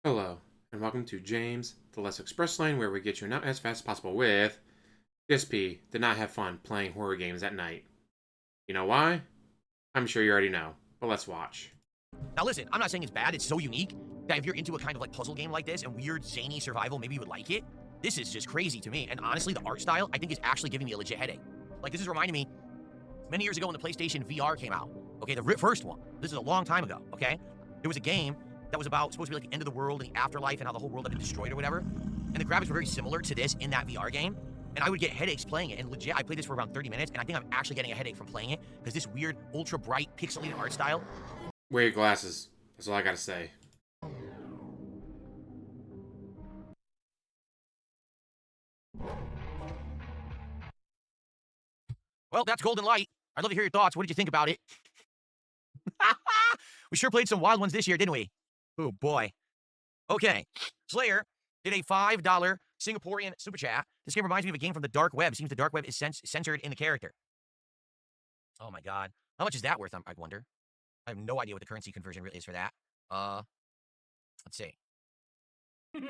Hello, and welcome to James, the Less Express Lane, where we get you not as fast as possible with DSP. Did not have fun playing horror games at night. You know why? I'm sure you already know, but let's watch. Now listen, I'm not saying it's bad, it's so unique that if you're into a kind of like puzzle game like this and weird zany survival, maybe you would like it. This is just crazy to me, and honestly, the art style, I think is actually giving me a legit headache. Like, this is reminding me, many years ago when the PlayStation VR came out, okay, the first one, this is a long time ago, okay? There was a game that was supposed to be like the end of the world and the afterlife and how the whole world had been destroyed or whatever, and the graphics were very similar to this in that VR game, and I would get headaches playing it, and legit, I played this for around 30 minutes, and I think I'm actually getting a headache from playing it, because this weird, ultra-bright, pixelated art style. Wear your glasses. That's all I gotta say. Well, that's Golden Light. I'd love to hear your thoughts. What did you think about it? We sure played some wild ones this year, didn't we? Oh, boy. Okay. Slayer did a $5 Singaporean super chat. This game reminds me of a game from the dark web. Seems the dark web is censored in the character. Oh, my God. How much is that worth, I wonder? I have no idea what the currency conversion is for that. Let's see. More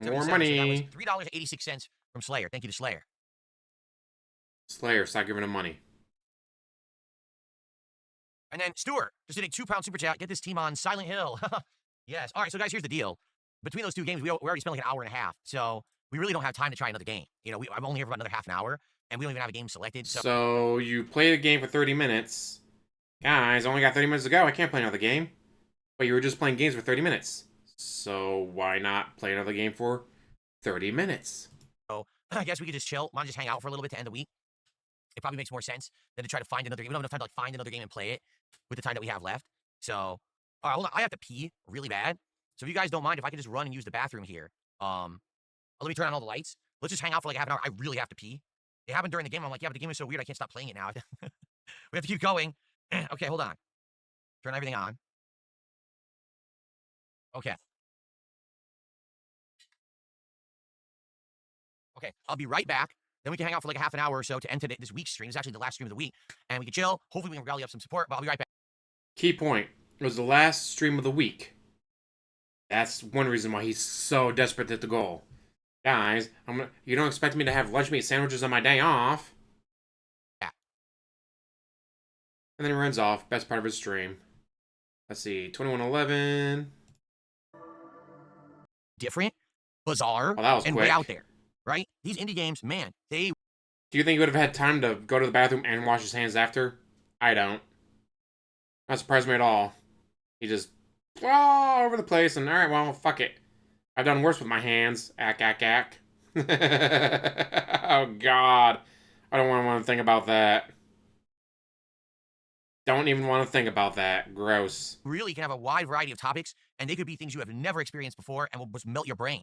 77, so that was money. $3.86 from Slayer. Thank you to Slayer. Slayer, stop giving him money. And then Stuart just did a £2 super chat. Get this team on Silent Hill. Yes. All right, so guys, here's the deal. Between those two games, we already spent like an hour and a half. So we really don't have time to try another game. You know, I'm only here for about another half an hour, and we don't even have a game selected. So you played a game for 30 minutes. Guys, I only got 30 minutes to go. I can't play another game. But you were just playing games for 30 minutes. So why not play another game for 30 minutes? So I guess we could just chill. Want to just hang out for a little bit to end the week? It probably makes more sense than to try to find another game. We don't have enough time to like find another game and play it with the time that we have left. So, all right, hold on. I have to pee really bad. So if you guys don't mind, if I could just run and use the bathroom here. Let me turn on all the lights. Let's just hang out for like half an hour. I really have to pee. It happened during the game. I'm like, yeah, but the game is so weird. I can't stop playing it now. We have to keep going. Okay, hold on. Turn everything on. Okay. Okay, I'll be right back. Then we can hang out for like a half an hour or so to end this week's stream. It's actually the last stream of the week. And we can chill. Hopefully we can rally up some support, but I'll be right back. Key point. It was the last stream of the week. That's one reason why he's so desperate to hit the goal. Guys, you don't expect me to have lunch meat sandwiches on my day off. Yeah. And then he runs off. Best part of his stream. Let's see. 2111. Different, bizarre, Well, that was and quick. way out there, right? These indie games, man, they... Do you think he would have had time to go to the bathroom and wash his hands after? I don't. Not surprised me at all. He just all over the place and alright, well, fuck it. I've done worse with my hands. Ack, ack, ack. Oh, God. I don't want to think about that. Don't even want to think about that. Gross. really can have a wide variety of topics, and they could be things you have never experienced before and will just melt your brain.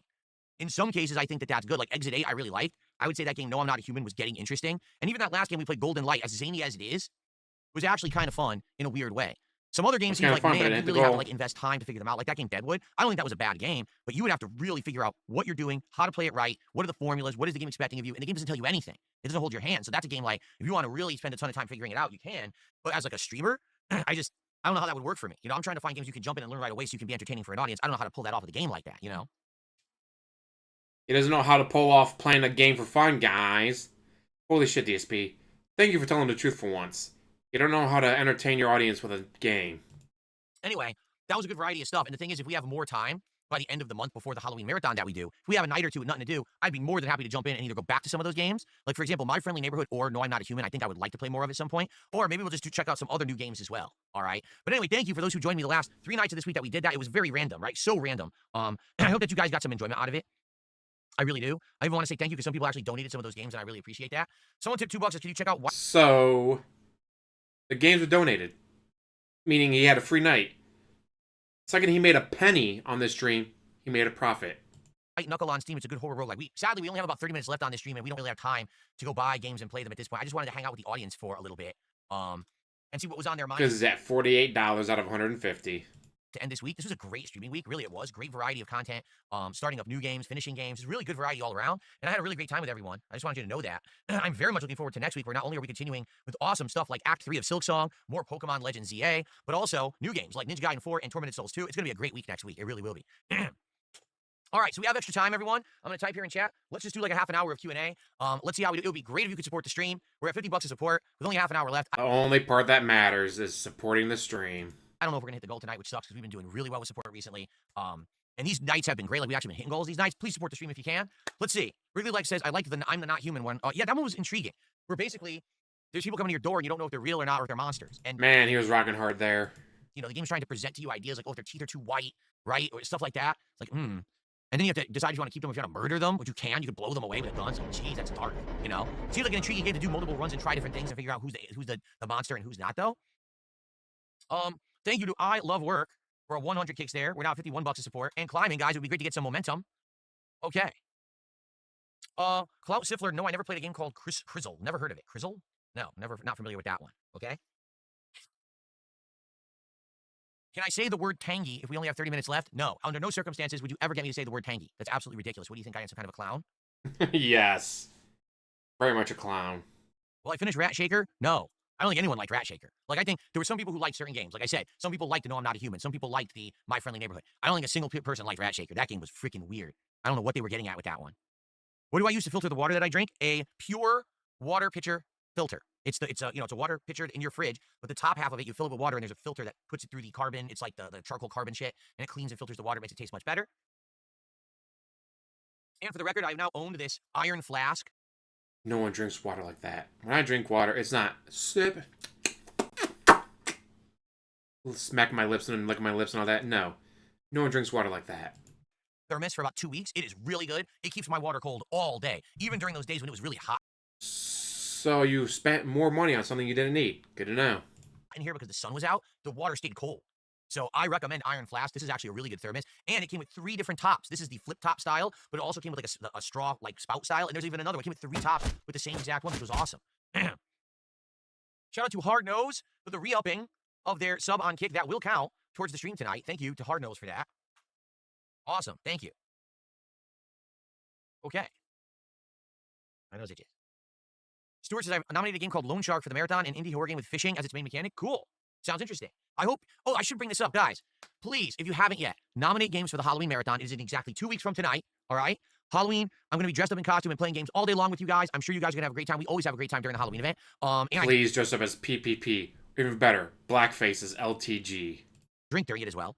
In some cases, I think that that's good. Like Exit 8, I really liked. I would say that game, No, I'm Not a Human, was getting interesting. And even that last game we played, Golden Light, as zany as it is, was actually kind of fun in a weird way. Some other games seem like, fun, man, you really have to like invest time to figure them out. Like that game, Deadwood. I don't think that was a bad game, but you would have to really figure out what you're doing, how to play it right, what are the formulas, what is the game expecting of you, and the game doesn't tell you anything. It doesn't hold your hand. So that's a game like, if you want to really spend a ton of time figuring it out, you can. But as like a streamer, I don't know how that would work for me. You know, I'm trying to find games you can jump in and learn right away so you can be entertaining for an audience. I don't know how to pull that off with a game like that, you know? He doesn't know how to pull off playing a game for fun, guys. Holy shit, DSP. Thank you for telling the truth for once. You don't know how to entertain your audience with a game. Anyway, that was a good variety of stuff. And the thing is, if we have more time by the end of the month before the Halloween marathon that we do, if we have a night or two with nothing to do, I'd be more than happy to jump in and either go back to some of those games. Like, for example, My Friendly Neighborhood or No, I'm Not a Human. I think I would like to play more of at some point. Or maybe we'll just check out some other new games as well. All right. But anyway, thank you for those who joined me the last 3 nights of this week that we did that. It was very random, right? So random. I hope that you guys got some enjoyment out of it. I really do. I even want to say thank you because some people actually donated some of those games, and I really appreciate that. Someone tipped $2. Can you check out what? So, the games were donated, meaning he had a free night. Second, he made a penny on this stream. He made a profit. White Knuckle on Steam. It's a good horror roguelike. Sadly, we only have about 30 minutes left on this stream, and we don't really have time to go buy games and play them at this point. I just wanted to hang out with the audience for a little bit, and see what was on their mind. Because it's at $48 out of 150. to end this week. This was a great streaming week. Really, it was. Great variety of content. Starting up new games, finishing games. It's really good variety all around. And I had a really great time with everyone. I just wanted you to know that. I'm very much looking forward to next week, where not only are we continuing with awesome stuff like Act 3 of Silksong, more Pokemon Legends ZA, but also new games like Ninja Gaiden 4 and Tormented Souls 2. It's going to be a great week next week. It really will be. All right, so we have extra time, everyone. I'm going to type here in chat. Let's just do like a half an hour of Q&A. Let's see how we do. It would be great if you could support the stream. We're at $50 of support with only half an hour left. The only part that matters is supporting the stream. I don't know if we're going to hit the goal tonight, which sucks because we've been doing really well with support recently. And these nights have been great. Like, we've actually been hitting goals these nights. Please support the stream if you can. Let's see. Really like says, I like the I'm the not human one. Yeah, that one was intriguing. Where basically, there's people coming to your door and you don't know if they're real or not, or if they're monsters. And man, he was rocking hard there. You know, the game's trying to present to you ideas like, oh, if their teeth are too white, right? Or stuff like that. It's like, And then you have to decide if you want to keep them, if you want to murder them, which you can. You can blow them away with a gun. So, geez, that's dark, you know? It seems like an intriguing game to do multiple runs and try different things and figure out who's the monster and who's not, though. Thank you to I Love Work for a 100 kicks there. We're now at $51 of support. And climbing, guys. It would be great to get some momentum. Okay. Clout Siffler. No, I never played a game called Crizzle. Never heard of it. Crizzle? No, not familiar with that one. Okay. Can I say the word tangy if we only have 30 minutes left? No. Under no circumstances would you ever get me to say the word tangy. That's absolutely ridiculous. What do you think? I am some kind of a clown? Yes. Very much a clown. Will I finish Rat Shaker? No. I don't think anyone liked Rat Shaker. Like, I think there were some people who liked certain games. Like I said, some people liked to know I'm not a human. Some people liked the My Friendly Neighborhood. I don't think a single person liked Rat Shaker. That game was freaking weird. I don't know what they were getting at with that one. What do I use to filter the water that I drink? A pure water pitcher filter. It's a water pitcher in your fridge, but the top half of it, you fill it with water, and there's a filter that puts it through the carbon. It's like the charcoal carbon shit, and it cleans and filters the water, makes it taste much better. And for the record, I've now owned this iron flask. No one drinks water like that. When I drink water, it's not sip, smack my lips and lick my lips and all that. No. No one drinks water like that. Thermos for about 2 weeks. It is really good. It keeps my water cold all day, even during those days when it was really hot. So you spent more money on something you didn't need. Good to know. In here because the sun was out, the water stayed cold. So I recommend Iron Flask. This is actually a really good thermos. And it came with 3 different tops. This is the flip top style, but it also came with like a straw, like spout style. And there's even another one. It came with 3 tops with the same exact one, which was awesome. Shout out to Hard Nose for the re-upping of their sub on Kick. That will count towards the stream tonight. Thank you to Hard Nose for that. Awesome. Thank you. Okay. I know it is. Stuart says, I've nominated a game called Lone Shark for the marathon, an indie horror game with fishing as its main mechanic. Cool. Sounds interesting. I hope... Oh, I should bring this up, guys. Please, if you haven't yet, nominate games for the Halloween marathon. It is in exactly 2 weeks from tonight, all right? Halloween, I'm going to be dressed up in costume and playing games all day long with you guys. I'm sure you guys are going to have a great time. We always have a great time during the Halloween event. Please dress up as PPP. Even better, blackface as LTG. Drink during it as well.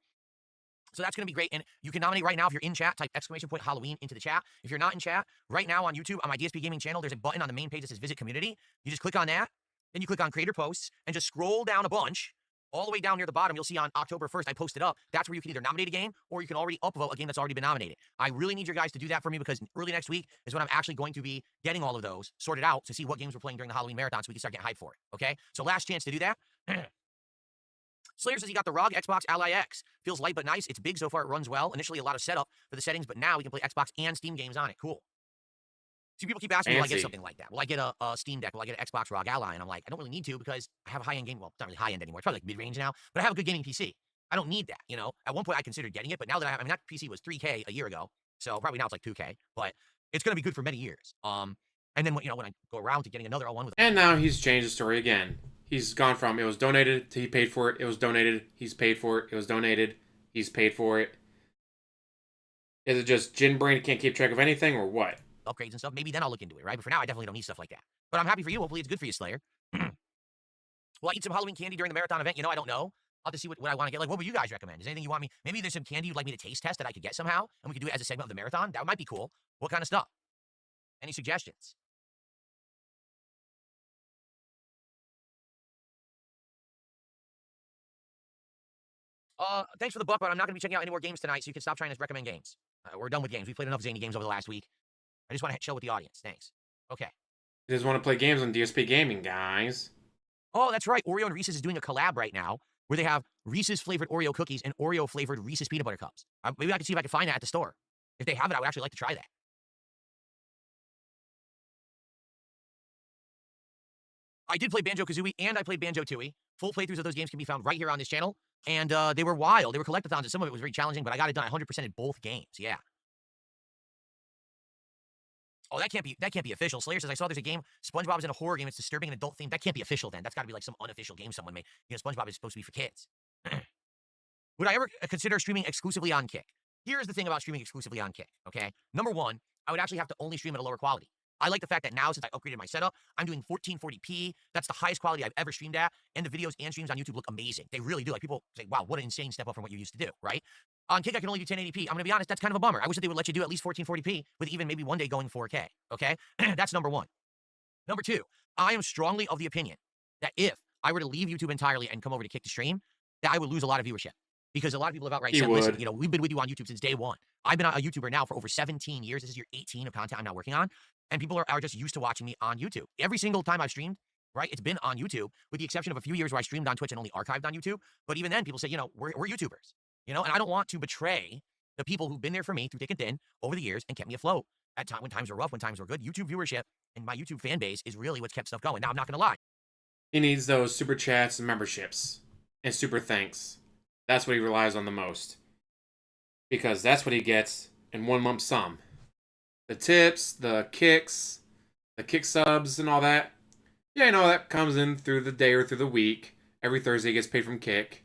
So that's going to be great. And you can nominate right now if you're in chat. Type !Halloween into the chat. If you're not in chat, right now on YouTube, on my DSP Gaming channel, there's a button on the main page that says Visit Community. You just click on that. Then you click on Creator Posts and just scroll down a bunch. All the way down near the bottom, you'll see on October 1st, I posted up. That's where you can either nominate a game or you can already upvote a game that's already been nominated. I really need you guys to do that for me because early next week is when I'm actually going to be getting all of those sorted out to see what games we're playing during the Halloween marathon so we can start getting hyped for it. Okay? So last chance to do that. Slayer says he got the ROG Xbox Ally X. Feels light but nice. It's big so far. It runs well. Initially a lot of setup for the settings, but now we can play Xbox and Steam games on it. Cool. See, people keep asking me, will I get something like that? Will I get a Steam Deck? Will I get an Xbox ROG Ally? And I'm like, I don't really need to because I have a high-end game. Well, it's not really high-end anymore. It's probably like mid-range now, but I have a good gaming PC. I don't need that, you know? At one point, I considered getting it, but now that that PC was $3K a year ago, so probably now it's like $2K, but it's going to be good for many years. And then, you know, when I go around to getting another one with... And now he's changed the story again. He's gone from, it was donated, to he paid for it, it was donated, he's paid for it, it was donated, he's paid for it. Is it just Jin Brain can't keep track of anything, or what? Upgrades and stuff, maybe then I'll look into it, right? But for now, I definitely don't need stuff like that. But I'm happy for you. Hopefully it's good for you, Slayer. Will I eat some Halloween candy during the marathon event? You know, I don't know. I'll have to see what I want to get. Like, what would you guys recommend? Is there anything you want me? Maybe there's some candy you'd like me to taste test that I could get somehow, and we could do it as a segment of the marathon. That might be cool. What kind of stuff? Any suggestions? Thanks for the buck, but I'm not going to be checking out any more games tonight, so you can stop trying to recommend games. We're done with games. We played enough zany games over the last week. I just want to chill with the audience. Thanks. Okay. You just want to play games on DSP Gaming, guys. Oh, that's right. Oreo and Reese's is doing a collab right now where they have Reese's flavored Oreo cookies and Oreo flavored Reese's peanut butter cups. Maybe I can see if I can find that at the store. If they have it, I would actually like to try that. I did play Banjo-Kazooie, and I played Banjo-Tooie. Full playthroughs of those games can be found right here on this channel. And they were wild. They were collectathons, and some of it was very challenging, but I got it done 100% in both games. Yeah. Oh, that can't be official. Slayer says, I saw there's a game, SpongeBob is in a horror game, it's disturbing and adult themed. That can't be official then. That's got to be like some unofficial game someone made. You know, SpongeBob is supposed to be for kids. Would I ever consider streaming exclusively on Kick? Here's the thing about streaming exclusively on Kick, okay? Number one, I would actually have to only stream at a lower quality. I like the fact that now, since I upgraded my setup, I'm doing 1440p. That's the highest quality I've ever streamed at, and the videos and streams on YouTube look amazing. They really do. Like, people say, wow, what an insane step up from what you used to do, right? On Kick, I can only do 1080p. I'm going to be honest, that's kind of a bummer. I wish that they would let you do at least 1440p with even maybe one day going 4K, okay? That's number one. Number two, I am strongly of the opinion that if I were to leave YouTube entirely and come over to Kick to stream, that I would lose a lot of viewership. Because a lot of people have outright said, listen, you know, we've been with you on YouTube since day one. I've been a YouTuber now for over 17 years. This is year 18 of content I'm now working on. And people are just used to watching me on YouTube. Every single time I've streamed, right, it's been on YouTube, with the exception of a few years where I streamed on Twitch and only archived on YouTube. But even then, people say, you know, we're YouTubers. You know, and I don't want to betray the people who've been there for me through thick and thin over the years and kept me afloat at when times were rough, when times were good. YouTube viewership and my YouTube fan base is really what's kept stuff going. Now, I'm not going to lie. He needs those super chats and memberships and super thanks. That's what he relies on the most. Because that's what he gets in one lump sum. The tips, the kicks, the kick subs, and all that. Yeah, I know that comes in through the day or through the week. Every Thursday he gets paid from Kick.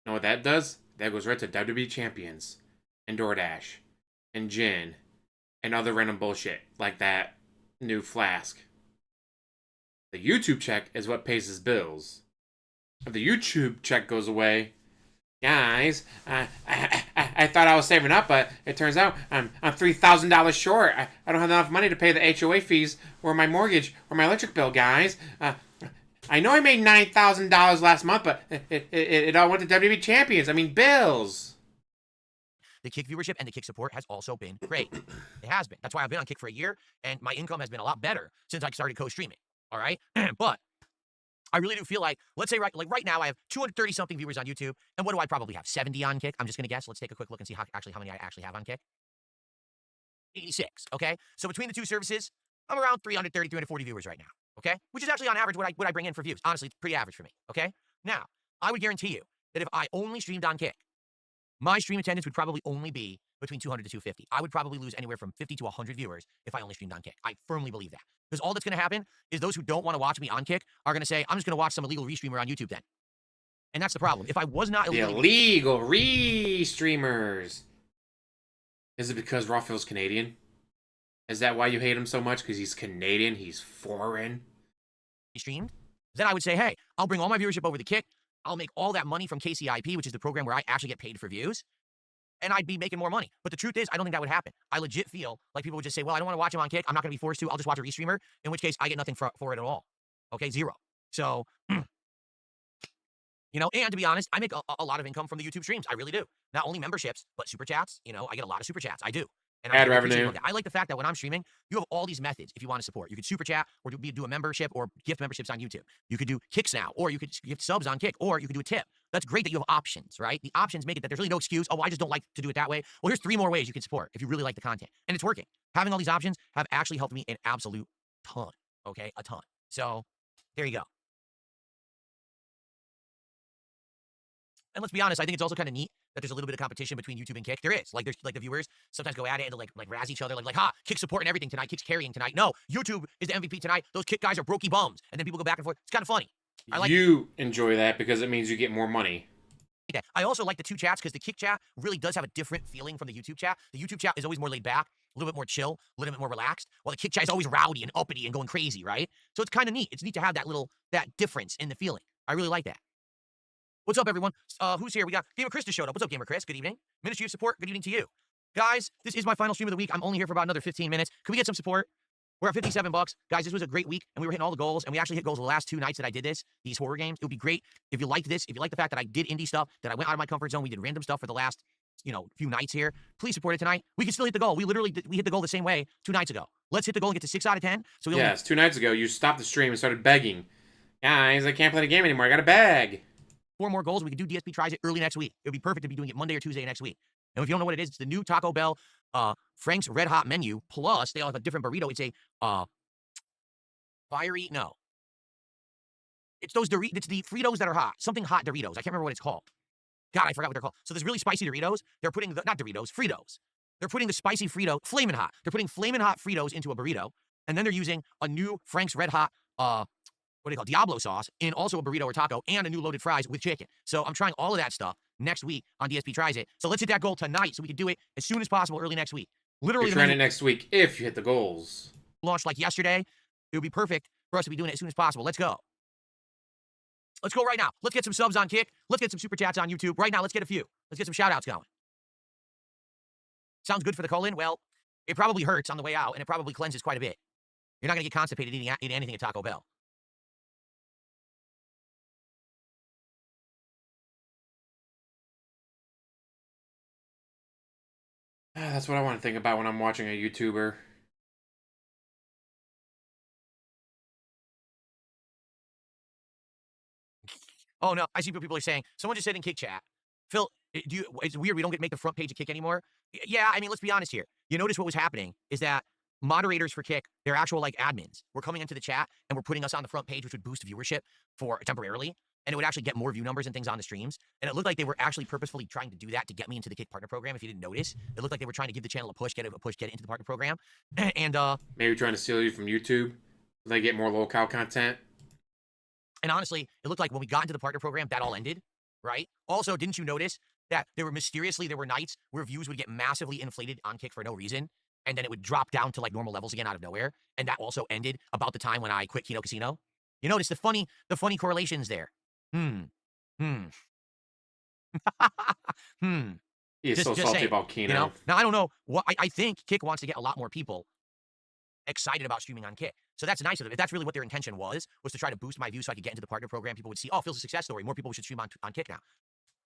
You know what that does? That goes right to WWE Champions, and DoorDash, and Gin, and other random bullshit like that new flask. The YouTube check is what pays his bills. If the YouTube check goes away, guys, I thought I was saving up, but it turns out I'm $3,000 short. I don't have enough money to pay the HOA fees or my mortgage or my electric bill, guys. I know I made $9,000 last month, but it all went to WWE Champions. I mean, bills. The Kick viewership and the Kick support has also been great. It has been. That's why I've been on Kick for a year, and my income has been a lot better since I started co-streaming. All right? But I really do feel like, let's say right now I have 230-something viewers on YouTube, and what do I probably have? 70 on Kick? I'm just going to guess. Let's take a quick look and see how many I actually have on Kick. 86, okay? So between the two services, I'm around 330, 340 viewers right now, okay? Which is actually on average what I bring in for views. Honestly, it's pretty average for me, okay? Now, I would guarantee you that if I only streamed on Kick, my stream attendance would probably only be between 200 to 250. I would probably lose anywhere from 50 to 100 viewers if I only streamed on Kick. I firmly believe that. Because all that's going to happen is those who don't want to watch me on Kick are going to say, I'm just going to watch some illegal restreamer on YouTube then. And that's the problem. If I was not illegal... The illegal restreamers. Is it because Rafael's Canadian? Is that why you hate him so much? Because he's Canadian? He's foreign? Streamed? Then I would say, hey, I'll bring all my viewership over to Kick. I'll make all that money from KCIP, which is the program where I actually get paid for views. And I'd be making more money. But the truth is, I don't think that would happen. I legit feel like people would just say, well, I don't want to watch him on Kick. I'm not going to be forced to. I'll just watch a restreamer, in which case I get nothing for it at all. Okay, zero. So, you know, and to be honest, I make a lot of income from the YouTube streams. I really do. Not only memberships, but super chats. You know, I get a lot of super chats. I do. And ad revenue. I like the fact that when I'm streaming, you have all these methods if you want to support. You could super chat, or do a membership, or gift memberships on YouTube. You could do Kicks now, or you could gift subs on Kick, or you could do a tip. That's great that you have options, right? The options make it that there's really no excuse. Oh, I just don't like to do it that way. Well, here's 3 more ways you can support if you really like the content. And it's working. Having all these options have actually helped me an absolute ton, okay? A ton. So, there you go. And let's be honest, I think it's also kind of neat that there's a little bit of competition between YouTube and Kick. There is. Like, there's like the viewers sometimes go at it and like razz each other, like, ha, Kick's supporting everything tonight, Kick's carrying tonight. No, YouTube is the MVP tonight. Those Kick guys are brokey bums. And then people go back and forth. It's kind of funny. You enjoy that because it means you get more money. I also like the two chats because the Kick chat really does have a different feeling from the YouTube chat. The YouTube chat is always more laid back, a little bit more chill, a little bit more relaxed, while the Kick chat is always rowdy and uppity and going crazy, right? So it's kind of neat. It's neat to have that difference in the feeling. I really like that. What's up, everyone? Who's here? We got Gamer Chris just showed up. What's up, Gamer Chris? Good evening. Ministry of Support, good evening to you. Guys, this is my final stream of the week. I'm only here for about another 15 minutes. Can we get some support? We're at 57 bucks. Guys, this was a great week, and we were hitting all the goals, and we actually hit goals the last 2 nights that I did these horror games. It would be great if you liked this, if you like the fact that I did indie stuff, that I went out of my comfort zone, we did random stuff for the last, few nights here. Please support it tonight. We can still hit the goal. We hit the goal the same way 2 nights ago. Let's hit the goal and get to 6 out of 10. So yes, 2 nights ago, you stopped the stream and started begging. Guys, I can't play the game anymore. I got to beg. 4 more goals. We can do DSP Tries it early next week. It would be perfect to be doing it Monday or Tuesday next week. And if you don't know what it is, it's the new Taco Bell Frank's Red Hot menu. Plus, they all have a different burrito. It's a It's those Doritos. It's the Fritos that are hot. Something hot Doritos. I can't remember what it's called. God, I forgot what they're called. So there's really spicy Doritos. They're putting not Doritos, Fritos. They're putting the spicy Frito, flamin' hot. They're putting flamin' hot Fritos into a burrito, and then they're using a new Frank's Red Hot, what do you call it, Diablo sauce in also a burrito or taco, and a new loaded fries with chicken. So I'm trying all of that stuff next week on DSP Tries It. So let's hit that goal tonight so we can do it as soon as possible early next week. Literally, You're trying it next week if you hit the goals. Launched like yesterday. It would be perfect for us to be doing it as soon as possible. Let's go. Let's go right now. Let's get some subs on Kick. Let's get some super chats on YouTube. Right now, let's get a few. Let's get some shout outs going. Sounds good for the colon? Well, it probably hurts on the way out, and it probably cleanses quite a bit. You're not going to get constipated eating anything at Taco Bell. That's what I want to think about when I'm watching a YouTuber. Oh, no. I see what people are saying. Someone just said in Kick chat, Phil, it's weird we don't make the front page of Kick anymore. Yeah, I mean, let's be honest here. You notice what was happening is that moderators for Kick, they're actual like admins, were coming into the chat and were putting us on the front page, which would boost viewership for temporarily. And it would actually get more view numbers and things on the streams. And it looked like they were actually purposefully trying to do that to get me into the Kick partner program. If you didn't notice, it looked like they were trying to give the channel a push, get it into the partner program. And maybe trying to steal you from YouTube so they get more local content. And honestly, it looked like when we got into the partner program, that all ended, right? Also, didn't you notice that there were nights where views would get massively inflated on Kick for no reason, and then it would drop down to like normal levels again out of nowhere, and that also ended about the time when I quit Kino Casino. You notice the funny correlations there. Hmm. He's so salty about Kino. You know? Now, I don't know. I think Kick wants to get a lot more people excited about streaming on Kick. So that's nice of them. If that's really what their intention was to try to boost my views so I could get into the partner program, people would see, oh, Phil's a success story. More people should stream on Kick now.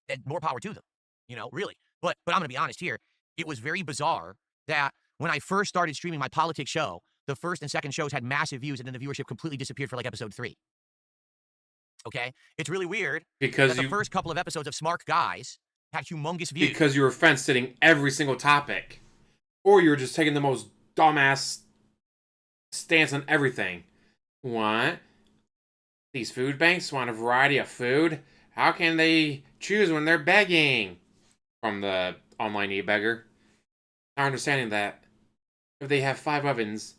And more power to them, you know, really. But I'm going to be honest here. It was very bizarre that when I first started streaming my politics show, the first and second shows had massive views, and then the viewership completely disappeared for like episode 3. Okay? It's really weird because the first couple of episodes of Smart Guys had humongous views. Because you were fence-sitting every single topic. Or you were just taking the most dumbass stance on everything. What? These food banks want a variety of food? How can they choose when they're begging? From the online e-beggar. Not understanding that if they have 5 ovens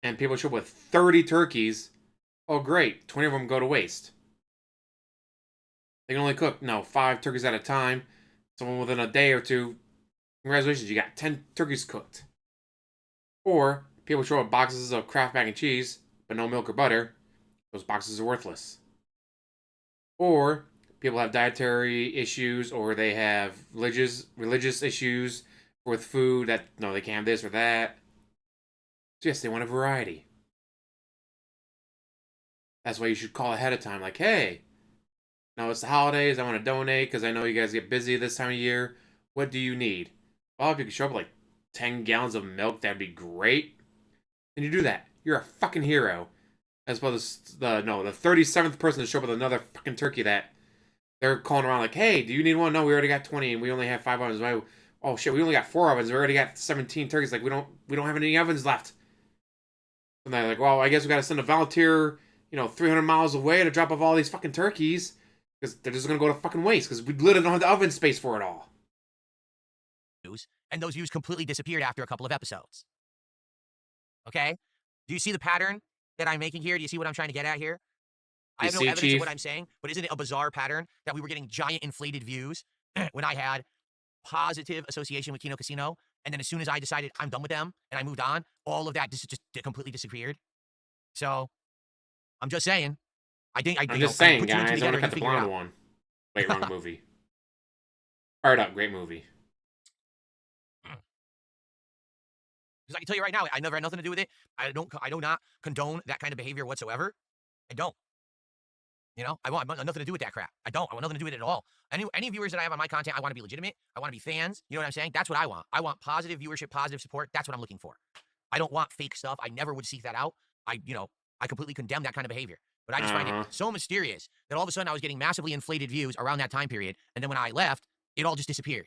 and people show up with 30 turkeys, oh great, 20 of them go to waste. They can only cook, 5 turkeys at a time. So within a day or two, congratulations, you got 10 turkeys cooked. Or people show up boxes of Kraft mac and cheese, but no milk or butter. Those boxes are worthless. Or people have dietary issues, or they have religious issues with food that, no, they can't have this or that. So yes, they want a variety. That's why you should call ahead of time, like, hey, now it's the holidays, I want to donate because I know you guys get busy this time of year. What do you need? Well, if you could show up with like 10 gallons of milk, that'd be great. And you do that. You're a fucking hero. As well as the 37th person to show up with another fucking turkey that they're calling around like, hey, do you need one? No, we already got 20 and we only have 5 ovens. Oh shit, we only got 4 ovens. We already got 17 turkeys. Like we don't have any ovens left. And they're like, well, I guess we gotta send a volunteer, 300 miles away to drop off all these fucking turkeys. Because they're just gonna go to fucking waste because we literally don't have the oven space for it all. And those views completely disappeared after a couple of episodes. Okay? Do you see the pattern that I'm making here? Do you see what I'm trying to get at here? I have no evidence of what I'm saying, but isn't it a bizarre pattern that we were getting giant inflated views when I had positive association with Kino Casino, and then as soon as I decided I'm done with them and I moved on, all of that just completely disappeared? So, I'm just saying. I'm just saying, guys. I want to cut the blonde one. Wait, wrong movie. Fired Up, great movie. Because I can tell you right now, I never had nothing to do with it. I do not condone that kind of behavior whatsoever. I don't. I want nothing to do with that crap. I don't. I want nothing to do with it at all. Any viewers that I have on my content, I want to be legitimate. I want to be fans. You know what I'm saying? That's what I want. I want positive viewership, positive support. That's what I'm looking for. I don't want fake stuff. I never would seek that out. I completely condemn that kind of behavior. But I just find it so mysterious that all of a sudden I was getting massively inflated views around that time period, and then when I left, it all just disappeared.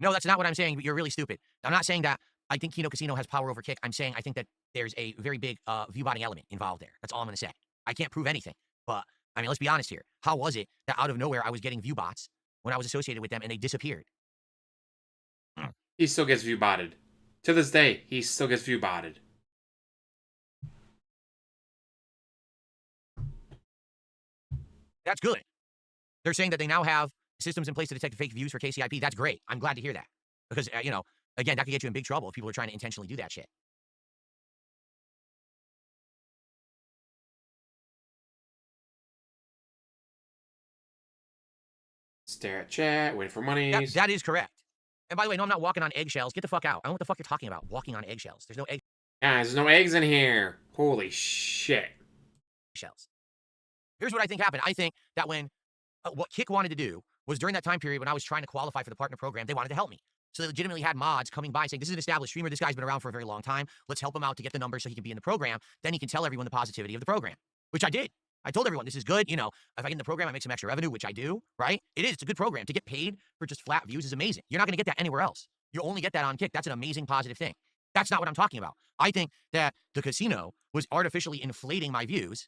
No, that's not what I'm saying, but you're really stupid. I'm not saying that I think Kino Casino has power over Kick. I'm saying I think that there's a very big view botting element involved there. That's all I'm going to say. I can't prove anything, but I mean, let's be honest here. How was it that out of nowhere I was getting view bots when I was associated with them and they disappeared? He still gets view botted. To this day, he still gets view botted. That's good. They're saying that they now have systems in place to detect fake views for KCIP. That's great. I'm glad to hear that. Because, you know, again, that could get you in big trouble if people are trying to intentionally do that shit. Stare at chat, wait for money. That is correct. And by the way, no, I'm not walking on eggshells. Get the fuck out. I don't know what the fuck you're talking about. Walking on eggshells. There's no Guys, there's no eggs in here. Holy shit. eggshells. Here's what I think happened. I think that when what Kick wanted to do was during that time period when I was trying to qualify for the partner program, they wanted to help me. So they legitimately had mods coming by saying, this is an established streamer. This guy's been around for a very long time. Let's help him out to get the numbers so he can be in the program. Then he can tell everyone the positivity of the program, which I did. I told everyone, this is good. You know, if I get in the program, I make some extra revenue, which I do, right? It is. It's a good program. To get paid for just flat views is amazing. You're not going to get that anywhere else. You only get that on Kick. That's an amazing positive thing. That's not what I'm talking about. I think that the casino was artificially inflating my views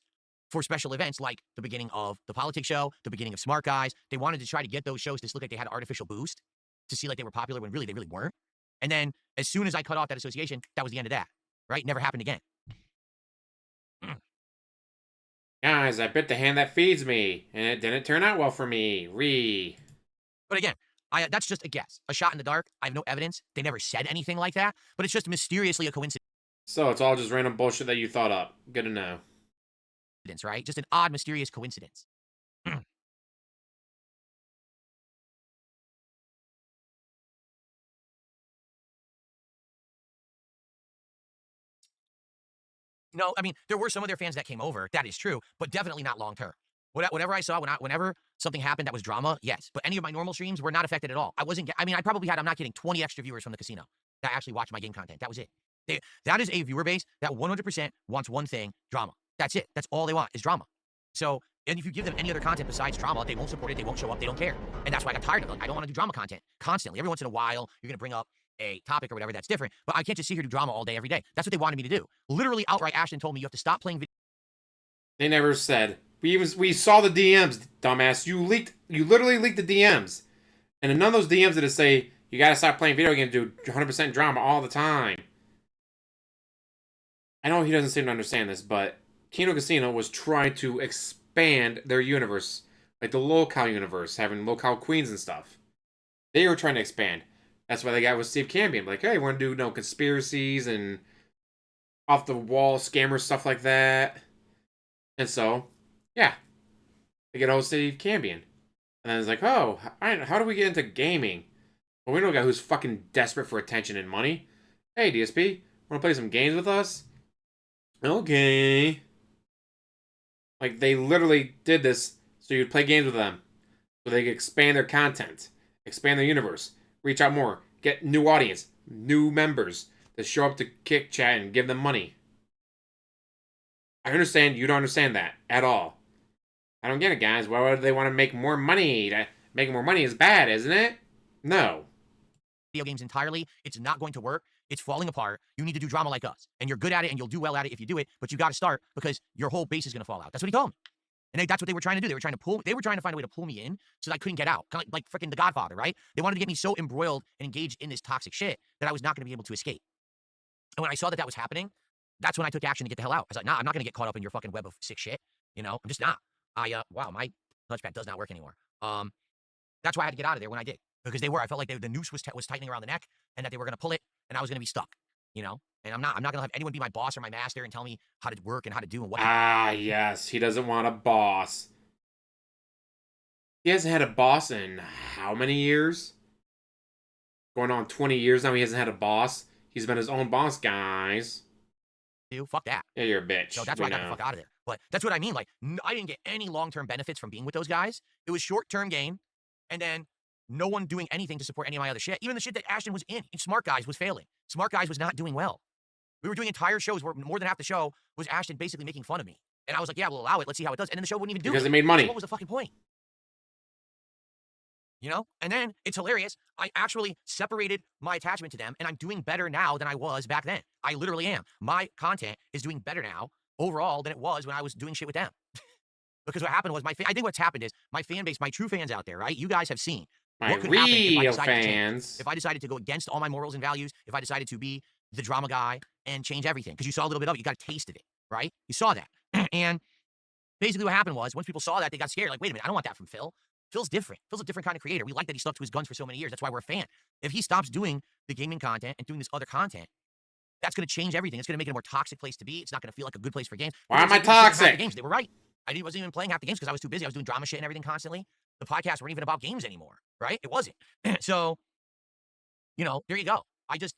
for special events like the beginning of the politics show, the beginning of Smart Guys. They wanted to try to get those shows to look like they had an artificial boost to see like they were popular when really they really weren't. And then as soon as I cut off that association, that was the end of that, right? Never happened again. Guys, I bit the hand that feeds me, and it didn't turn out well for me. But again, that's just a guess, a shot in the dark. I have no evidence. They never said anything like that, but it's just mysteriously a coincidence, So it's all just random bullshit that you thought up. Good to know. right? Just an odd, mysterious coincidence. No, I mean, there were some of their fans that came over. That is true, but definitely not long term. Whatever I saw, whenever something happened that was drama, yes. But any of my normal streams were not affected at all. I mean, I probably had, I'm not kidding, 20 extra viewers from the casino that actually watched my game content. That was it. That is a viewer base that 100% wants one thing, drama. That's it. That's all they want is drama. So, and if you give them any other content besides drama, they won't support it, they won't show up, they don't care. And that's why I got tired of it. Like, I don't want to do drama content constantly. Every once in a while, you're going to bring up a topic or whatever that's different, but I can't just sit here and do drama all day, every day. That's what they wanted me to do. Literally outright, Ashton told me you have to stop playing video. They never said. We saw the DMs, dumbass. You literally leaked the DMs. And in none of those DMs did it say, you gotta stop playing video games, do 100% drama all the time. I know he doesn't seem to understand this, but Kino Casino was trying to expand their universe. Like the locale universe, having locale queens and stuff. They were trying to expand. That's why they got with Steve Cambion. Like, hey, we're gonna do conspiracies and off the wall scammer stuff like that. And so, yeah, they get old Steve Cambion. And then it's like, oh, how do we get into gaming? Well, we know a guy who's fucking desperate for attention and money. Hey, DSP, wanna play some games with us? Okay. Like, they literally did this so you'd play games with them. So they could expand their content, expand their universe, reach out more, get new audience, new members to show up to Kick Chat and give them money. I understand you don't understand that at all. I don't get it, guys. Why would they want to make more money? Making more money is bad, isn't it? No. Video games entirely, it's not going to work. It's falling apart. You need to do drama like us. And you're good at it and you'll do well at it if you do it, but you got to start because your whole base is going to fall out. That's what he told me. And that's what they were trying to do. They were trying to find a way to pull me in so that I couldn't get out. Kind of like freaking The Godfather, right? They wanted to get me so embroiled and engaged in this toxic shit that I was not going to be able to escape. And when I saw that was happening, that's when I took action to get the hell out. I was like, nah, I'm not going to get caught up in your fucking web of sick shit. You know, I'm just not. Wow, my touchpad does not work anymore. That's why I had to get out of there when I did. Because I felt like the noose was tightening around the neck and that they were going to pull it and I was going to be stuck, you know? And I'm not going to have anyone be my boss or my master and tell me how to work and how to do and what to do. Yes, he doesn't want a boss. He hasn't had a boss in how many years? Going on 20 years now, he hasn't had a boss. He's been his own boss, guys. Fuck that. Yeah, you're a bitch. So that's why I got the fuck out of there. But that's what I mean. Like, I didn't get any long-term benefits from being with those guys. It was short-term gain. And then no one doing anything to support any of my other shit. Even the shit that Ashton was in Smart Guys was failing. Smart Guys was not doing well. We were doing entire shows where more than half the show was Ashton basically making fun of me. And I was like, yeah, we'll allow it. Let's see how it does. And then the show wouldn't even do it. Because it made money. So what was the fucking point? You know? And then it's hilarious. I actually separated my attachment to them, and I'm doing better now than I was back then. I literally am. My content is doing better now overall than it was when I was doing shit with them. Because what happened was I think what's happened is my fan base, my true fans out there, right? You guys have seen My what could happen if I real decided to change. fans. If I decided to go against all my morals and values, if I decided to be the drama guy and change everything. Because you saw a little bit of it, you got a taste of it, right? You saw that. And basically what happened was once people saw that, they got scared. Like, wait a minute, I don't want that from Phil. Phil's different. Phil's a different kind of creator. We like that he stuck to his guns for so many years. That's why we're a fan. If he stops doing the gaming content and doing this other content, that's going to change everything. It's going to make it a more toxic place to be. It's not going to feel like a good place for games. Why am I toxic? Games. They were right. I wasn't even playing half the games because I was too busy. I was doing drama shit and everything constantly. The podcasts weren't even about games anymore, right? It wasn't. So, you know, there you go. I just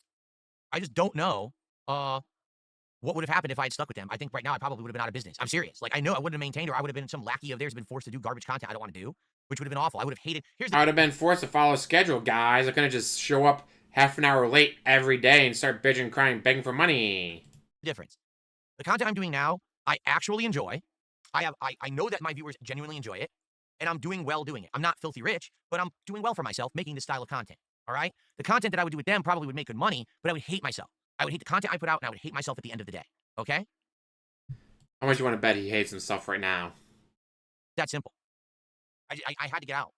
don't know what would have happened if I had stuck with them. I think right now I probably would have been out of business. I'm serious. Like, I know I wouldn't have maintained, or I would have been some lackey of theirs, been forced to do garbage content I don't want to do, which would have been awful. I would have hated. I would have been forced to follow a schedule, guys. I couldn't just show up half an hour late every day and start bitching, crying, begging for money. Difference. The content I'm doing now, I actually enjoy. I know that my viewers genuinely enjoy it, and I'm doing well doing it. I'm not filthy rich, but I'm doing well for myself making this style of content. All right? The content that I would do with them probably would make good money, but I would hate myself. I would hate the content I put out, and I would hate myself at the end of the day. Okay? How much you want to bet he hates himself right now? That simple. I had to get out.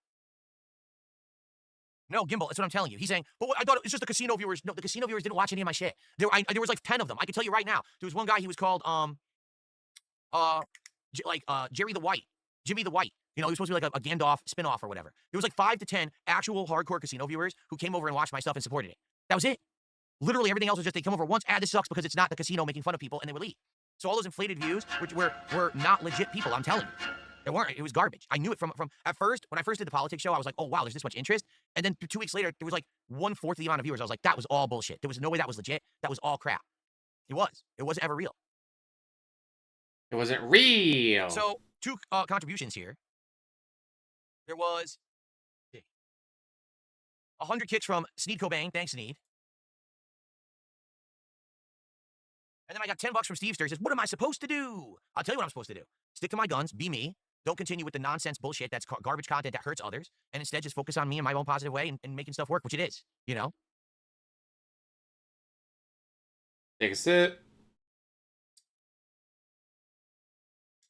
No, Gimbal, that's what I'm telling you. He's saying, but I thought it was just the casino viewers. No, the casino viewers didn't watch any of my shit. There was like 10 of them. I can tell you right now. There was one guy, he was called, Jerry the White. Jimmy the White. You know, he was supposed to be like a Gandalf spinoff or whatever. There was like 5 to 10 actual hardcore casino viewers who came over and watched my stuff and supported it. That was it. Literally everything else was just they come over once, this sucks because it's not the casino making fun of people, and they would leave. So all those inflated views, which were not legit people, I'm telling you. They weren't. It was garbage. I knew it from at first. When I first did the politics show, I was like, oh, wow, there's this much interest. And then 2 weeks later, there was like 1/4 the amount of viewers. I was like, that was all bullshit. There was no way that was legit. That was all crap. It was. It wasn't ever real. It wasn't real. So 2 contributions here. There was 100 kicks from Sneed Cobain. Thanks, Sneed. And then I got $10 from Steve Stir. He says, what am I supposed to do? I'll tell you what I'm supposed to do. Stick to my guns. Be me. Don't continue with the nonsense bullshit that's garbage content that hurts others. And instead just focus on me in my own positive way and making stuff work, which it is, you know? Take a sip.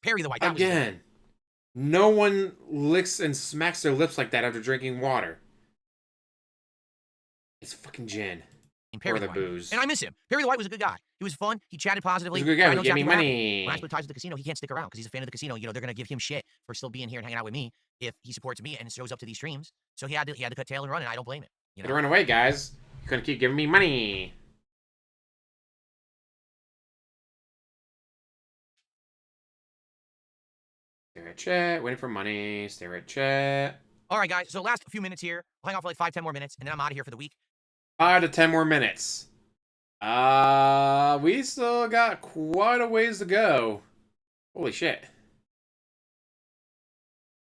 Perry the White. Again. No one licks and smacks their lips like that after drinking water. It's fucking gin. Perry or the booze. And I miss him. Perry the White was a good guy. He was fun. He chatted positively. He's a good guy. He gave me money. When I split ties with the casino, he can't stick around because he's a fan of the casino. You know, they're going to give him shit for still being here and hanging out with me if he supports me and shows up to these streams. So he had to cut tail and run, and I don't blame him. You know? Gotta run away, guys. You're gonna keep giving me money. Stare at chat. Waiting for money. Stare at chat. All right, guys. So last few minutes here. I'll hang out for like 5-10 more minutes, and then I'm out of here for the week. 5 to 10 more minutes. We still got quite a ways to go. Holy shit.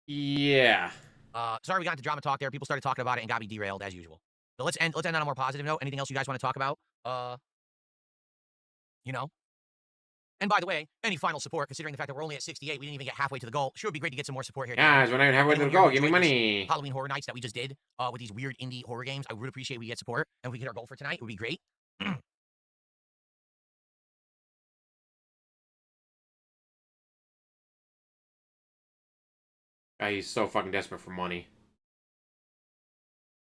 Yeah. Sorry we got into drama talk there. People started talking about it and got me derailed as usual. So let's end on a more positive note. Anything else you guys want to talk about? You know? And by the way, any final support, considering the fact that we're only at 68, we didn't even get halfway to the goal. Sure would be great to get some more support here. Guys, we're not even halfway to the goal. Give me money. Halloween Horror Nights that we just did with these weird indie horror games. I would appreciate we get support. And if we hit our goal for tonight, it would be great. He's so fucking desperate for money.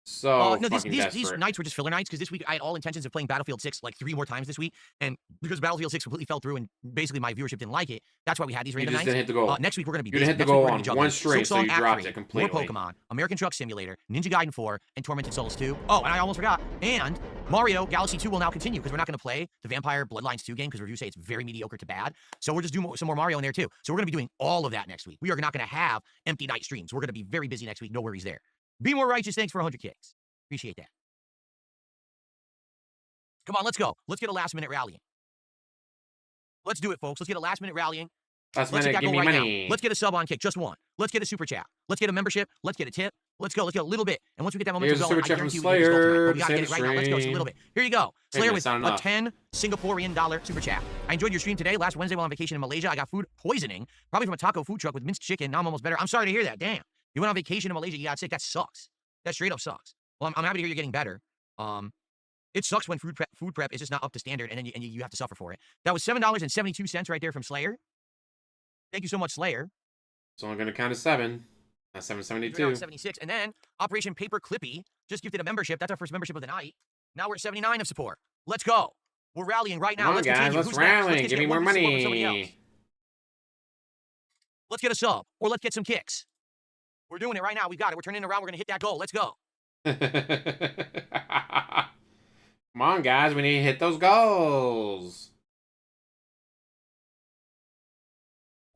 So no, fucking desperate. These nights were just filler nights because this week I had all intentions of playing Battlefield 6 like 3 more times this week, and because Battlefield 6 completely fell through and basically my viewership didn't like it, that's why we had these random nights. You just didn't hit the goal. Next week we're gonna be. You didn't hit the goal on one string, so you dropped it completely. More Pokemon, American Truck Simulator, Ninja Gaiden 4, and Tormented Souls 2. Oh, and I almost forgot. And Mario Galaxy 2 will now continue because we're not gonna play the Vampire Bloodlines 2 game because reviews say it's very mediocre to bad. So we're just doing some more Mario in there too. So we're gonna be doing all of that next week. We are not gonna have empty night streams. We're gonna be very busy next week. No worries there. Be more righteous. Thanks for 100 kicks. Appreciate that. Come on, let's go. Let's get a last-minute rallying. Let's do it, folks. Let's get a last-minute rallying. Last minute, give me money. Let's get a sub on kick, just one. Let's get a super chat. Let's get a membership. Let's get a tip. Let's go. Let's get a little bit. And once we get that momentum going, I guarantee we can just go tonight. But we gotta get it right now. Let's go. Just a little bit. Here you go. Slayer with a 10 Singaporean dollar super chat. I enjoyed your stream today. Last Wednesday while on vacation in Malaysia, I got food poisoning, probably from a taco food truck with minced chicken. Now I'm almost better. I'm sorry to hear that. Damn. You went on vacation in Malaysia. You got sick. That sucks. That straight up sucks. Well, I'm happy to hear you're getting better. It sucks when food prep is just not up to standard, and then you have to suffer for it. That was $7.72 right there from Slayer. Thank you so much, Slayer. It's only going to count as 7. That's 772. 76. And then Operation Paper Clippy just gifted a membership. That's our first membership of the night. Now we're at 79 of support. Let's go. We're rallying right now. Come on, let's guys. continue. Let's Who's next? rally. Give me more money. Let's get a sub, or let's get some kicks. We're doing it right now. We got it. We're turning around. We're going to hit that goal. Let's go. Come on, guys. We need to hit those goals.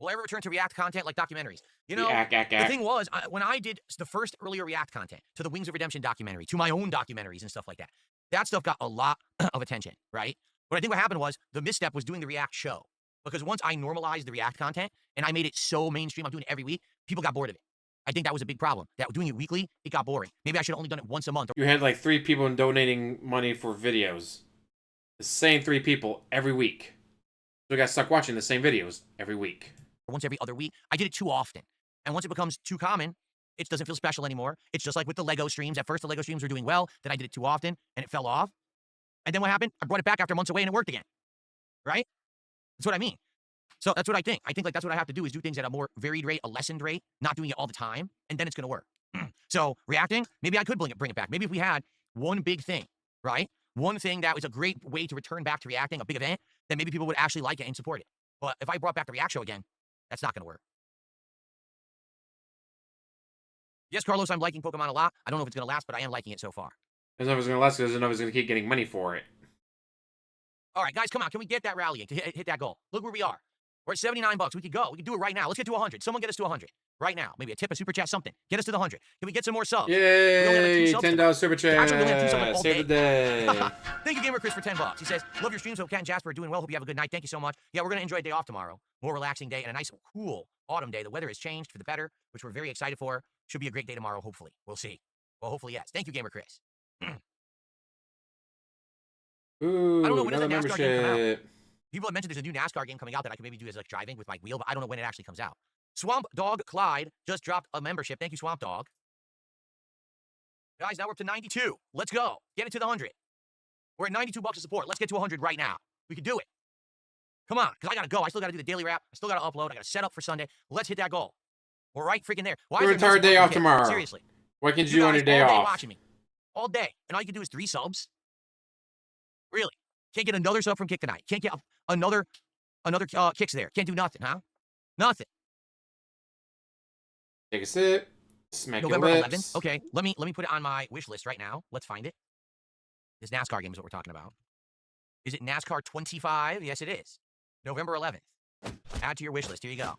Will I ever return to React content like documentaries? You know, the thing was, when I did the first earlier React content, to the Wings of Redemption documentary, to my own documentaries and stuff like that, that stuff got a lot of attention, right? But I think what happened was, the misstep was doing the React show. Because once I normalized the React content, and I made it so mainstream, I'm doing it every week, people got bored of it. I think that was a big problem. That doing it weekly, it got boring. Maybe I should have only done it once a month. You had like 3 people donating money for videos. The same 3 people every week. So we got stuck watching the same videos every week. Once every other week. I did it too often. And once it becomes too common, it doesn't feel special anymore. It's just like with the Lego streams. At first, the Lego streams were doing well. Then I did it too often, and it fell off. And then what happened? I brought it back after months away, and it worked again. Right? That's what I mean. So that's what I think. I think like that's what I have to do is do things at a more varied rate, a lessened rate, not doing it all the time, and then it's going to work. So reacting, maybe I could bring it back. Maybe if we had one big thing, right? One thing that was a great way to return back to reacting, a big event, then maybe people would actually like it and support it. But if I brought back the React show again, that's not going to work. Yes, Carlos, I'm liking Pokemon a lot. I don't know if it's going to last, but I am liking it so far. I don't know if it's going to last because I don't know if it's going to keep getting money for it. All right, guys, come on. Can we get that rallying to hit that goal? Look where we are. We're at 79 bucks. We could go. We can do it right now. Let's get to 100. Someone get us to 100 right now. Maybe a tip, a super chat, something. Get us to the 100. Can we get some more subs? Yay! $10 super chat. Actually, we only have 2 subs all Save day. the day. Thank you, Gamer Chris, for 10 bucks. He says, love your streams. Hope Cat and Jasper are doing well. Hope you have a good night. Thank you so much. Yeah, we're going to enjoy a day off tomorrow. More relaxing day and a nice, cool autumn day. The weather has changed for the better, which we're very excited for. Should be a great day tomorrow, hopefully. We'll see. Well, hopefully, yes. Thank you, Gamer Chris. Ooh, I don't know when does the NASCAR game come out. ship. People have mentioned there's a new NASCAR game coming out that I could maybe do as like driving with my wheel, but I don't know when it actually comes out. Swamp Dog Clyde just dropped a membership. Thank you, Swamp Dog. Guys, now we're up to 92. Let's go. Get it to the 100. We're at 92 bucks of support. Let's get to 100 right now. We can do it. Come on, because I got to go. I still got to do the daily wrap. I still got to upload. I got to set up for Sunday. Let's hit that goal. We're right freaking there. Why Your is there entire no day support off for Kit? tomorrow. Seriously. What can you do on guys your day all day off? watching me. All day. And all you can do is 3 subs? Really? Can't get another sub from Kick tonight. Can't get another kicks there. Can't do nothing, huh? Nothing. Take a sip. Smack November your 11th. lips. Okay, let me put it on my wish list right now. Let's find it. This NASCAR game is what we're talking about. Is it NASCAR 25? Yes, it is. November 11th. Add to your wish list. Here you go.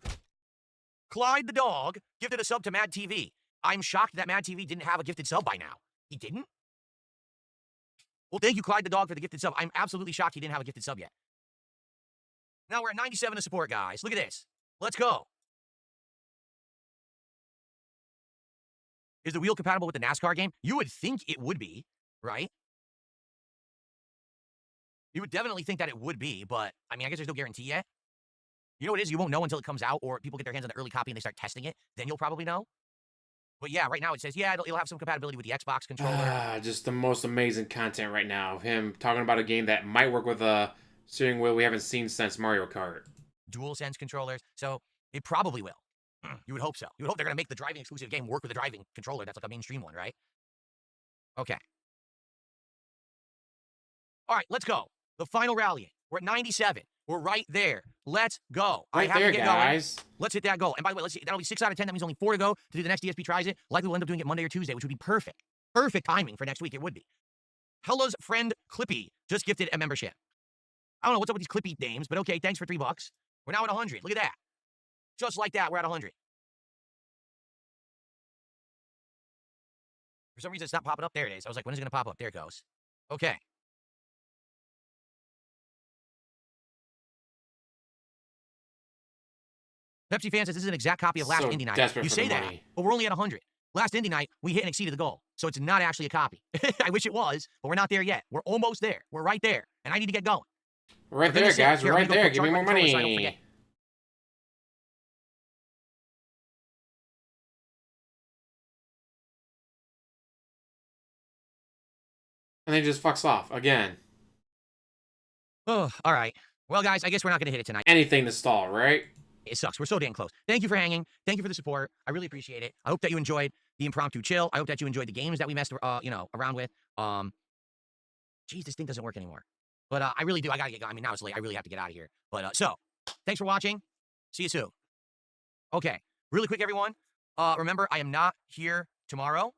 Clyde the dog gifted a sub to Mad TV. I'm shocked that Mad TV didn't have a gifted sub by now. He didn't? Well, thank you, Clyde the dog, for the gifted sub. I'm absolutely shocked he didn't have a gifted sub yet. Now we're at 97 of support, guys. Look at this. Let's go. Is the wheel compatible with the NASCAR game? You would think it would be, right? You would definitely think that it would be, but, I mean, I guess there's no guarantee yet. You know what it is? You won't know until it comes out, or people get their hands on the early copy and they start testing it. Then you'll probably know. But yeah, right now it says, yeah, it'll have some compatibility with the Xbox controller. Just the most amazing content right now. Him talking about a game that might work with a steering wheel we haven't seen since Mario Kart. DualSense controllers. So it probably will. You would hope so. You would hope they're going to make the driving exclusive game work with a driving controller. That's like a mainstream one, right? Okay. All right, let's go. The final rally. We're at 97. We're right there. Let's go. Right there, guys. Going. Let's hit that goal. And by the way, let's see. That'll be 6 out of 10. That means only 4 to go to do the next DSP tries it. Likely we'll end up doing it Monday or Tuesday, which would be perfect. Perfect timing for next week. It would be. Hella's friend Clippy just gifted a membership. I don't know what's up with these Clippy names, but okay, thanks for $3. We're now at 100. Look at that. Just like that, we're at 100. For some reason, it's not popping up. There it is. I was like, when is it going to pop up? There it goes. Okay. Pepsi fan says this is an exact copy of last Indie Night. You say that, but we're only at 100. Last Indie Night, we hit and exceeded the goal. So it's not actually a copy. I wish it was, but we're not there yet. We're almost there. We're right there. And I need to get going. We're right there, guys. We're right there. Give me more money. So I don't forget. And then he just fucks off again. Oh, all right. Well, guys, I guess we're not going to hit it tonight. Anything to stall, right? It sucks. We're so damn close. Thank you for hanging. Thank you for the support. I really appreciate it. I hope that you enjoyed the impromptu chill. I hope that you enjoyed the games that we messed, around with. Geez, this thing doesn't work anymore. But I really do. I gotta get going. I mean, now it's late. I really have to get out of here. But so, thanks for watching. See you soon. Okay, really quick, everyone. Remember, I am not here tomorrow.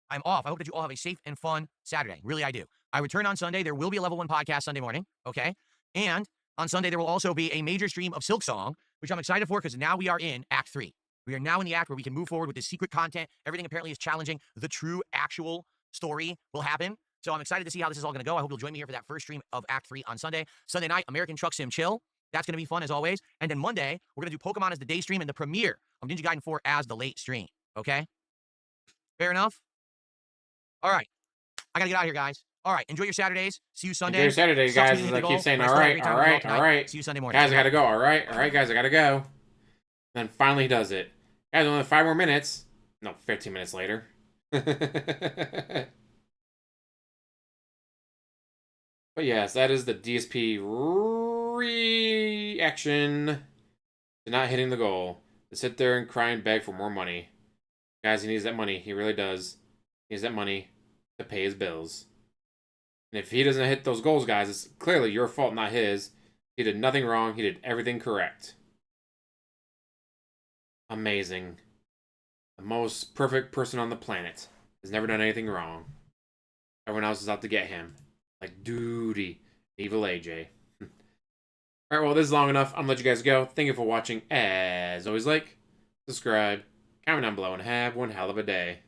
I'm off. I hope that you all have a safe and fun Saturday. Really, I do. I return on Sunday. There will be a level 1 podcast Sunday morning. Okay, and on Sunday there will also be a major stream of Silk Song, which I'm excited for because now we are in Act 3. We are now in the act where we can move forward with this secret content. Everything apparently is challenging. The true, actual story will happen. So I'm excited to see how this is all going to go. I hope you'll join me here for that first stream of Act 3 on Sunday. Sunday night, American Truck Sim Chill. That's going to be fun as always. And then Monday, we're going to do Pokemon as the day stream and the premiere of Ninja Gaiden 4 as the late stream. Okay? Fair enough? All right. I got to get out of here, guys. All right. Enjoy your Saturdays. See you Sunday. Enjoy your Saturdays, Sucks guys. being As the I goal, keep saying, but I all still have a right, great time all with you right, tonight. all right. See you Sunday morning. Guys, I gotta go. All right, guys, I gotta go. Then finally he does it. Guys, only 5 more minutes. No, 15 minutes later. But yes, that is the DSP reaction to not hitting the goal. To sit there and cry and beg for more money. Guys, he needs that money. He really does. He needs that money to pay his bills. And if he doesn't hit those goals, guys, it's clearly your fault, not his. He did nothing wrong. He did everything correct. Amazing. The most perfect person on the planet has never done anything wrong. Everyone else is out to get him. Like Duty, Evil AJ. Alright, well, this is long enough. I'm gonna let you guys go. Thank you for watching. As always, like, subscribe, comment down below, and have one hell of a day.